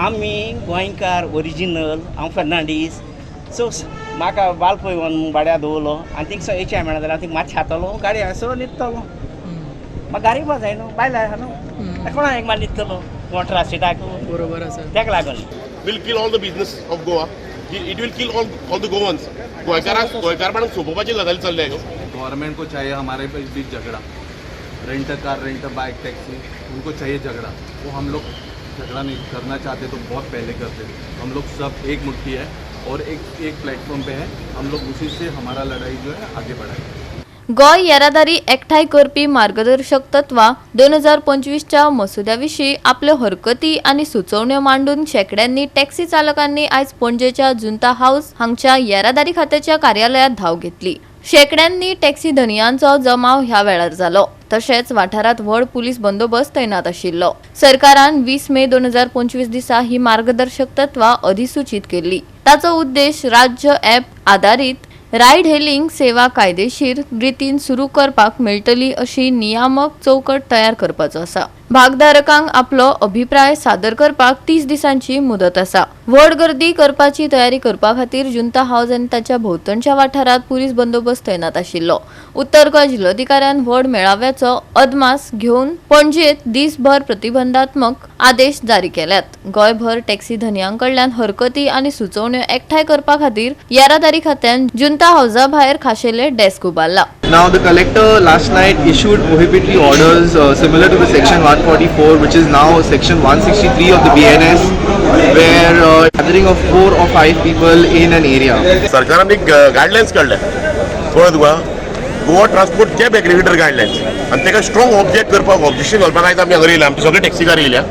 आमी गोंयकार ओरिजिनल हांव फर्नांडीस सो म्हाका बाल पळय व्हरून भाड्या दवरलो आनी थिंग एच मेळना जाल्यार थिंग मातशें खातलो गाडी असो न्हिदतलो म्हाका गाडी पळोवंक जाय न्हू बायला आहा न्हू कोणा एक मार न्हिदतलो वॉटरा स्टेटाक बरोबर आसा ताका लागून will kill all the business of Goa. It will kill all the Goans. गोंयकारांक सोपोवपाची गजाली चल्ल्या ह्यो. गवर्नमेंट को चाहिए हमारे बीच झगड़ा, rent car, rent bike, taxi, उनको चाहिए झगड़ा. वो हम लोग झगड़ा नहीं करना चाहते तो बहुत पहले करते. हम लोग सब एक मुट्ठी है और एक प्लेटफॉर्म पे है. हम लोग उसी से हमारा लड़ाई जो है आगे बढ़ाएंगे. गोय येरादारी एकठांय करपी मार्गदर्शक तत्वां 2025च्या मसुद्याविशीं आपल्यो हरकती आनी सुचोवण्यो मांडून शेकड्यांनी टॅक्सी चालकांनी आयज पणजेच्या जुंता हाऊस हांगच्या येरादारी खात्याच्या कार्यालयात धांव घेतली. शेकड्यांनी टॅक्सी धनियांचो जमाव ह्या वेळार जालो. तशेंच वाठारांत व्हड पुलीस बंदोबस्त तैनात आशिल्लो. सरकारान 20 मे 2025 दिसा ही मार्गदर्शक तत्वां अधिसूचित केल्ली. ताचो उद्देश राज्य ॲप आधारीत रायड हेलिंग सेवा कायदेशीर रितीन सुरू करपाक मेळटली अशी नियामक चौकट तयार करपाचो आसा. भागधारकांक आपलो अभिप्राय सादर करपाक 30 दिसांची मुदत आसा. व्हड गर्दी करपाची तयारी करपा खातीर जुंता हाऊस आनी ताच्या भोंवतणच्या वाठारांत पुलीस बंदोबस्त तैनात आशिल्लो. उत्तर गोंय जिल्लोधिकाऱ्यान व्हड मेळाव्याचो अदमास घेवन पणजेत दिसभर प्रतिबंधात्मक आदेश जारी केल्यात. गोंयभर टॅक्सी धनियांकडल्यान हरकती आनी सुचोवण्यो एकठांय करपा खातीर येरादारी खात्यान जुंता हाऊसा भायर खाशेले desk उबारला. Now the collector last night issued prohibitory orders similar to the section 144, which is now section 163 of the BNS, where gathering of 4 or 5 people in an area. सरकारान एक गायडलायन्स काडल्या कळ्ळें तुका Goa transport cab aggregator guidelines आनी ताका strong objection घालपाक आयज आमी हांगा येयल्या आमचे सगळे टॅक्सीकार येयल्या.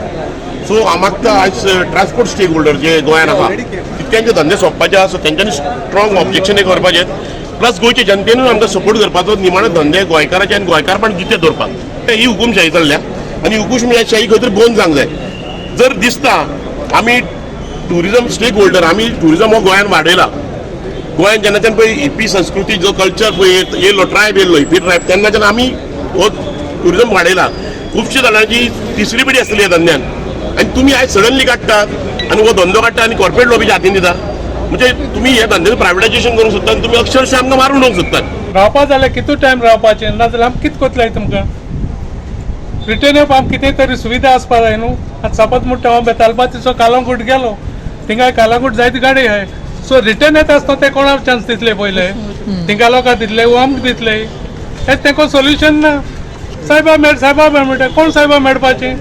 सो म्हाका आयज ट्रान्सपोर्ट स्टेक होल्डर जे गोंयांत आसा तितक्यांचे धंदे सोंपपाचे आसा सो तेंच्यांनी स्ट्रॉंग ऑब्जेक्शन एक करपाचें प्लस गोंयच्या जनतेनूय आमकां सपोर्ट करपाचो निमाणे धंदे गोंयकाराचे आनी गोंयकारपण जिते दवरपाक ही हुकूमशाही चल्ल्या आनी हुकूमशाही खंय तरी बंद जावंक जाय. जर दिसता आमी ट्युरिजम स्टेक होल्डर आमी ट्युरिजम हो गोंयांत वाडयला. गोंयांत जेन्नाच्यान पळय हिपी संस्कृती जो कल्चर पळय येयलो ट्रायब येयलो हिपी ट्रायब तेन्नाच्यान आमी हो ट्युरिजम वाडयला. खुबशे जाणांची तिसरी पिढी आसतली ह्या धंद्यान आनी तुमी आयज सडनली काडटात आनी हो धंदो काडटा आनी कॉर्पोरेट लॉबीच्या हातीन दिता. म्हणजे तुम्ही हे धंद्याचं प्रायवेटायझेशन करूंक सोदतात तुम्ही अक्षरशः आमकां मारून उडोवंक सोदतात. रावपा जाल्यार कितू टायम रावपाचें ना जाल्यार आमी कितें कोतलाय तुमकां रिटर्न येवप आमकां कितें तरी सुविधा आसपा जाय न्हू. आतां सपोज म्हणटा हांव बेतालबातीचो कालंगूट गेलो थिंगा कालंगूट जायती गाडी आहाय सो रिटर्न येता आसतना ते कोणाक चान्स दितले पयले थिंगा लोकांक दितले वो आमकां दितले हें तेंको सोल्युशन ना. सायबा मेळ म्हणटा कोण सायबा मेळपाचें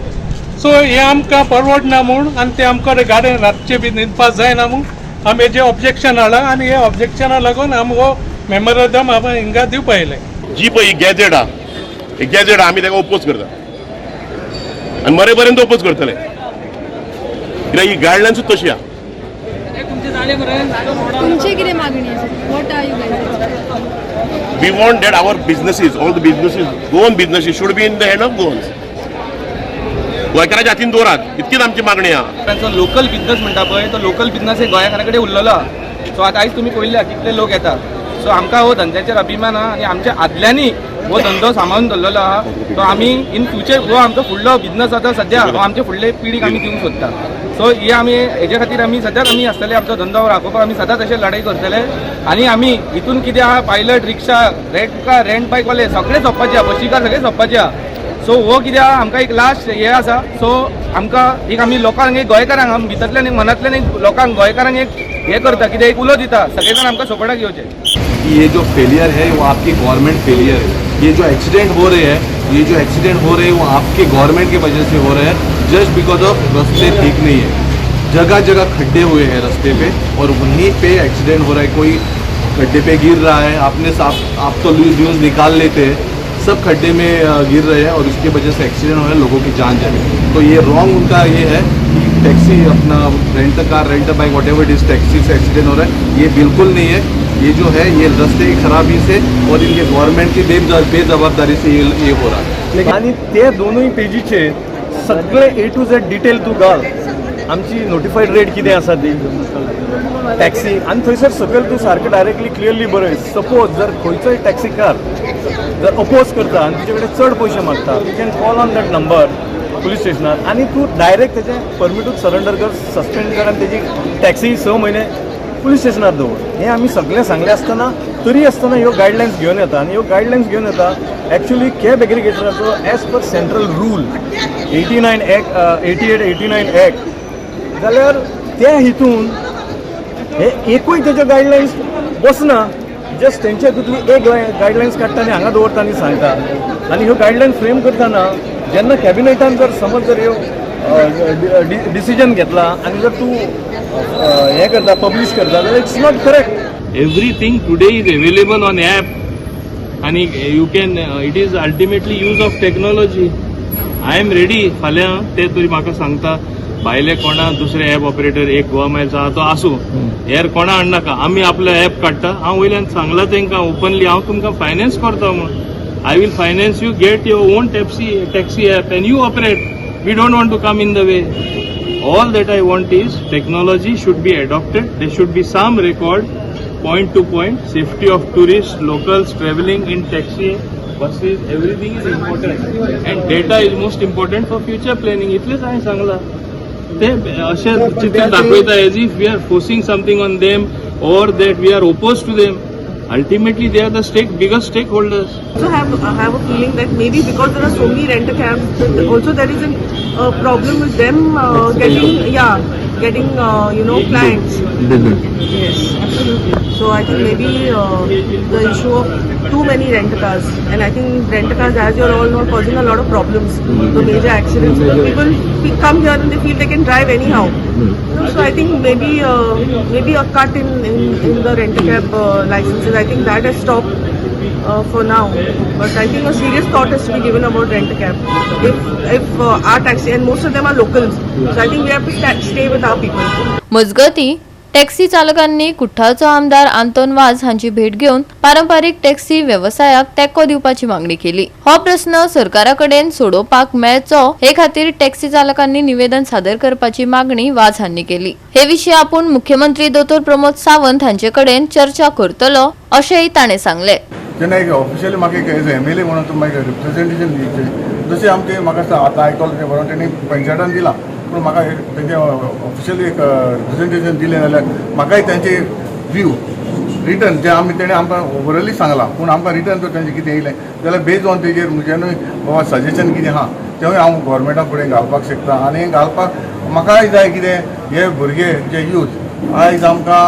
सो हें आमकां परवडना म्हूण आनी ते आमकां गाडयेन रातचे बी न्हिदपाक जायना म्हूण आमी हेजें ऑब्जेक्शन हाडला आनी हे ऑब्जेक्शना लागून आमी हो मेमोरेंडम आमी हिंगा दिवपा येयले. जी पळय ही गॅजेट आमी ताका ओपोज करता आनी मरे पर्यंत ओपोज करतले कित्याक ही गायडलायन्सूच तशी आहा. तुमची कितें मागणी आसा? What are you guys? We want that our businesses all the businesses Goan businesses should be in the hand of Goans. गोंयकाराच्या हातीन दवरात इतकीच आमची मागणी आहा. तांचो लोकल बिझनस म्हणटा पळय तो लोकल बिझनस हे गोंयकारा कडेन उरलेलो आहा. सो आतां आयज तुमी पळयल्या कितले लोक येता सो आमकां हो धंद्याचेर अभिमान आहा आनी आमच्या आदल्यांनी हो धंदो सांबाळून दवरलेलो आहा. सो आमी इन फ्युचर हो आमचो फुडलो बिझनस आतां सद्या हो आमचे फुडले पिढीक आमी दिवंक सोदता. सो ही आमी हेजे खातीर आमी सद्याक आमी आसतले आमचो धंदो राखोवपाक आमी सदांच अशें लढाई करतले आनी आमी हितून कितें आहा पायलट रिक्षा रेंट कार रेंट बायकवाले सगळे सोंपपाचे आहा बशीकार सगळे सोंपपाचे आहा. सो हो कितें आहा आमकां एक लास्ट हे आसा सो आमकां एक आमी लोकांक एक गोंयकारांक आमी भितरल्यान एक मनांतल्यान एक लोकांक गोंयकारांक एक हे करता कितें एक उलो दिता सगळे जाण आमकां सपोर्टाक येवचे. ये जो फेलियर है वो आपकी गवर्नमेंट फेलियर है. ये जो एक्सीडेंट हो रहे हैं वो आपके गवर्नमेंट की वजह से हो रहे हैं जस्ट बिकॉज ऑफ रास्ते ठीक नहीं है. जगह जगह खड्डे हुए हैं रास्ते पे और वहीं पे एक्सीडेंट हो रहा है. कोई खड्डे पे गिर रहा है आप तो न्यूज़ निकाल लेते हैं सब खड्डे में गिर रहे हैं और उसकी वजह से एक्सीडेंट हो रहे हैं लोगों की जान जा रही है. तो ये रॉन्ग उनका ये है कि taxi Apna rent car rent bike what ever is taxi say accident हो रहा है ये बिल्कुल नहीं है. ये जो है ये रास्ते की खराबी से और इनके गवर्नमेंट की बेजबाबदारी से ये हो रहा है. आणि ते दोनूय पेजीचेर सगळे A to Z डिटेल तूं घाल आमची नोटिफाईड रेट कितें आसा ती टॅक्सी आनी थंयसर सकयल तूं सारकें डायरेक्टली क्लियरली बरय. सपोज जर खंयचोय टॅक्सीकार जर अपोज करता आनी तुजे कडेन चड पयशे मागता you can call on that number police स्टेशनार आनी तूं डायरेक्ट तेजें परमिटूच सरेंडर कर, सस्पेंड कर आनी तेजी टॅक्सी 6 म्हयने पुलीस स्टेशनार दवर. हें आमी सगळें सांगलें आसतना तरी आसतना ह्यो गायडलायन्स घेवन येता आनी ह्यो गायडलायन्स घेवन येता एक्चुअली कॅब एग्रिगेटराचो as per central rule 88-89 act जाल्यार त्या हितून हे एकूय तेज्यो गायडलायन्स बसना. जस्ट तेंचे हितूंतली एक गायडलायन्स काडटा आनी हांगा दवरता आनी सांगता. आनी ह्यो गायडलायन्स फ्रेम करतना जेन्ना कॅबिनेटान जर समज जर ह्यो डिसिजन घेतला आनी जर तूं हें करता पब्लीश करता जाल्यार it's not correct. Everything today is available on app and you can it is ultimately use of technology. I am ready फाल्यां ते तरी म्हाका सांगता भायले कोणा दुसरे ॲप ऑपरेटर एक गोवा मायल्स आहा तो आसूं हेर कोणा हाडनाका आमी आपलो ॲप काडटा. हांव वयल्यान सांगलां तांकां ओपनली हांव तुमकां फायनान्स करता म्हूण. I will finance you, get your own taxi app and you operate. We don't want to come in the way. All that I want is technology should be adopted. There should be some record, point to point, safety of tourists, locals traveling in taxi, buses, everything is important. And data is most important for future planning. इतलेच हांवें सांगलां. ते अशें चित्र दाखयता as if we are forcing something on them or that we are opposed to them. Ultimately, they are the biggest stakeholders. I have a feeling that maybe because there are so many rent-a-cabs, also there is a problem with them getting clients. Yes, absolutely. So I think maybe the issue of too many rent-a-cars, and I think rent-a-cars, as you're all know, causing a lot of problems. The major accidents. People come here and they feel they can drive anyhow. So I think maybe a cut in the rent-a-cab licenses. I think that has stopped for now. But I think a serious thought has to be given about rent-a-cab. If our taxi, and most of them are locals, so I think we have to stay with our people. मजगती taxi चालकांनी कुठ्ठाळचो आमदार आंतोन वाझ हांची भेट घेवन पारंपारीक taxi व्यवसायाक तेंको दिवपाची मागणी केली. हो प्रश्न सरकारा कडेन सोडोवपाक मेळचो हे खातीर टॅक्सी चालकांनी निवेदन सादर करपाची मागणी वाझ हांनी केली. हे विशीं आपूण मुख्यमंत्री दोतोर प्रमोद सावंत हांचे कडेन चर्चा करतलो अशेंय ताणें सांगलें. जेन्ना एक ऑफिशियली म्हाका एक एज एमएलए म्हणून तूं म्हाका रिप्रेझेंटेशन दिवचें जशें आमचे म्हाका आतां आयकलां तें बरोवन तेणी पंचायतान दिलां पूण म्हाका तेंचे ऑफिशियली एक रिप्रेझेंटेशन दिलें जाल्यार म्हाकाय तेंचे व्यू रिटर्न जे आमी तेणें आमकां ओवरऑली सांगलां पूण आमकां रिटर्न जर तेंचें कितें येयलें जाल्यार बेज ऑन तेजेर म्हजेनूय बाबा सजेशन कितें आहा तेंवूय हांव गोवोरमेंटा फुडें घालपाक शकता. आनी घालपाक म्हाकाय जाय कितें हे भुरगे जे यूथ आयज आमकां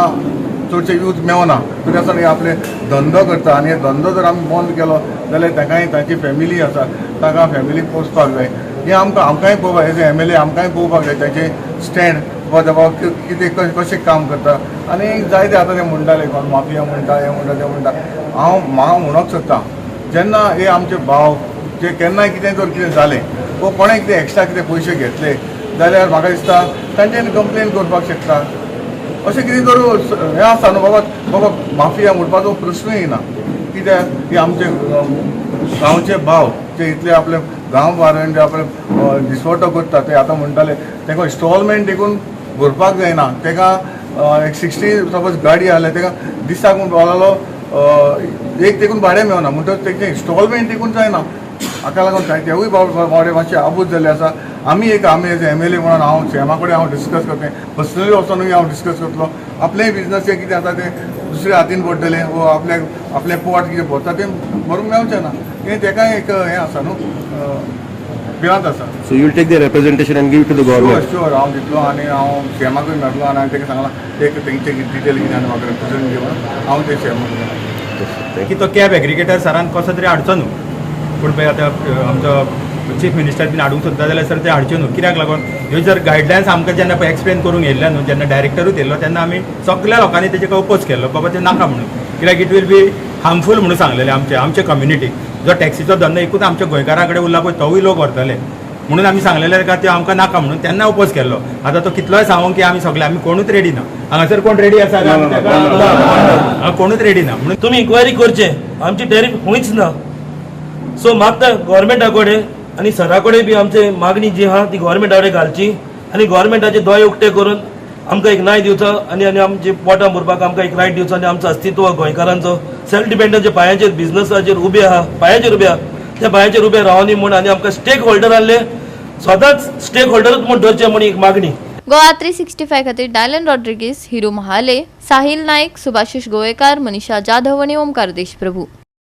चडशे यूथ मेवना तरी आसतना हे आपले धंदो करता आनी हे धंदो जर आमी बंद केलो जाल्यार ताकाय तांची फॅमिली आसा ताका फॅमिलीक पोसपाक जाय. हें आमकांय पळोवपाक एज एमएलए आमकांय पळोवपाक जाय तांचें स्टँड बाबा कितें कशें काम करता. आनी जायते आतां ते म्हणटाले कोण माफिया म्हणटा हें म्हणटा तें म्हणटा. हांव म्हणूंक सोदतां जेन्ना हे आमचे भाव जे केन्नाय कितें जालें वो कोणें कितें एक्स्ट्रा कितें पयशे घेतले जाल्यार म्हाका दिसता तांच्यांनी कंप्लेन करपाक शकता. अशें कितें करूं हें आसा न्हू बाबा माफिया म्हणपाचो प्रश्नूय येना. कित्याक की आमचे गांवचे भाव जे इतले आपले गांव बारान जे आपले दिसवटो करता ते आतां म्हणटाले ताका इन्स्टॉलमेंट देखून भरपाक जायना. ताका एक 60 सपोज गाडी आसल्यार ताका दिसाक बोलालो एक देखून भाडें मेळना म्हणटच तेजें इन्स्टॉलमेंट देखून जायना. हाका लागून तेवूय बावडे मातशे आबूज जाल्ले आसा. आमी एज एमएलए म्हणून हांव सीएमा कडेन हांव डिस्कस करतें पर्सनली वचोनूय हांव डिस्कस करतलो. आपलेंय बिजनस कितें आसा तें दुसऱ्या हातीन पडटलें वो आपलें पोट कितें भरता तें भरूंक मेळचें ना. हें ताकाय एक हें आसा न्हू भिरांत आसा. So you will take the representation and give to the government. Sure हांव दितलो आनी हांव सीएमाकूय मेळटलो आनी हांवें ताका सांगलां तेंचे डिटेल कितें आनी म्हाका रिप्रेझेंट घेवन हांव ते सीएमाक की तो कॅब एग्रिगेटर सरान कसो तरी हाडचो न्हू पूण पळय आतां आमचो चीफ मिनिस्टर बीन हाडूंक सोदता जाल्यार सर ते हाडच्यो न्हू. कित्याक लागून ह्यो जर गायडलायन्स आमकां जेन्ना पळय एक्सप्लेन करूंक येयल्ल्या न्हू जेन्ना डायरेक्टरूच येयल्लो तेन्ना आमी सगळ्या लोकांनी तेजेका ओपोज केल्लो बाबा ते नाका म्हणून. कित्याक इट वील बी हार्मफूल म्हणून सांगलेलें आमचे कम्युनिटीक जो टॅक्सीचो धंदो एकूच आमच्या गोंयकारां कडेन उरला पळय तोवूय लोक व्हरतले म्हणून आमी सांगलेले का ते आमकां नाका म्हणून तेन्ना ओपोज केल्लो. आतां तो कितलोय सांगूं की आमी सगळे आमी कोणूच रेडी ना. हांगासर कोण रेडी आसा कोणूच रेडी ना म्हणून तुमी इन्क्वायरी करचे. आमची टॅरीफ खंयच ना. सो मागता गोवोरमेंटा कडेन आनी सरा कडेन बी आमची मागणी जी आहा ती गोवोरमेंटा कडेन घालची आनी गोवोरमेंटाचे दोय उक्ते करून आमकां एक न्याय दिवचो आनी आमचे पोटां भरपाक आमकां एक रायट दिवचो आनी आमचो अस्तित्व गोंयकारांचो सेल्फ डिपेंडंट जे पांयाचेर बिजनसाचेर उबे आहा पांयाचेर उबे आहा त्या पांयाचेर उबे रावनी म्हूण आनी आमकां स्टेक होल्डर आहले स्वतःच स्टेक होल्डरच म्हूण धरचे म्हूण एक मागणी. गोवा 365 खातीर डायलन रॉड्रिगीस, हिरू महाले, साहिल नाईक, सुभाशीश गोवेकार, मनीषा जाधव आणि ओमकार देशप्रभू.